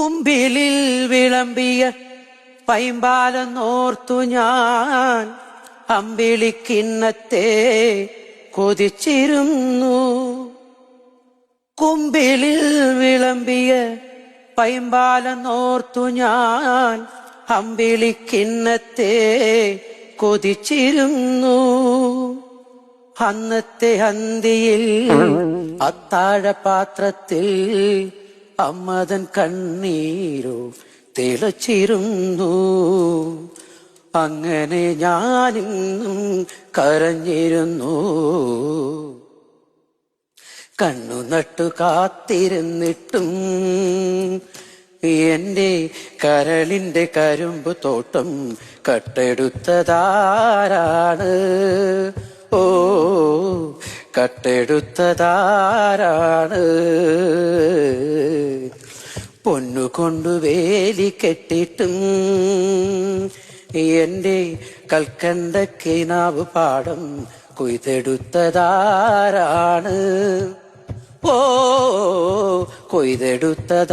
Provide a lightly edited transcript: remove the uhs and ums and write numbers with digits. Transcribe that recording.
കുമ്പിളിൽ വിളമ്പിയ പൈമ്പാലെന്നോർത്തു ഞാൻ അമ്പിളിക്കിണ്ണത്തെ കൊതിച്ചിരുന്നു. കുമ്പിളിൽ വിളമ്പിയ പൈമ്പാലെന്നോർത്തു ഞാൻ അമ്പിളിക്കിണ്ണത്തെ കൊതിച്ചിരുന്നു. അന്നത്തെ അന്തിയിൽ അത്താഴപാത്രത്തിൽ അമ്മതൻ കണ്ണീരോ തിളച്ചിരുന്നു. അങ്ങനെ ഞാനിന്നും കരഞ്ഞിരുന്നു. കണ്ണു നട്ടു കാത്തിരുന്നിട്ടും എന്റെ കരളിന്റെ കരുമ്പ് തോട്ടം കട്ടെടുത്തതാരാണ്? ഓ, കട്ടെടുത്തതാരാണ്? പൊന്നുകൊണ്ടു വേലി കെട്ടിട്ടും എന്റെ കൽക്കണ്ട കിനാവ് പാടം കൊയ്തെടുത്തതാരാണ്? ഓ, കൊയ്തെടുത്തതാരാണ്?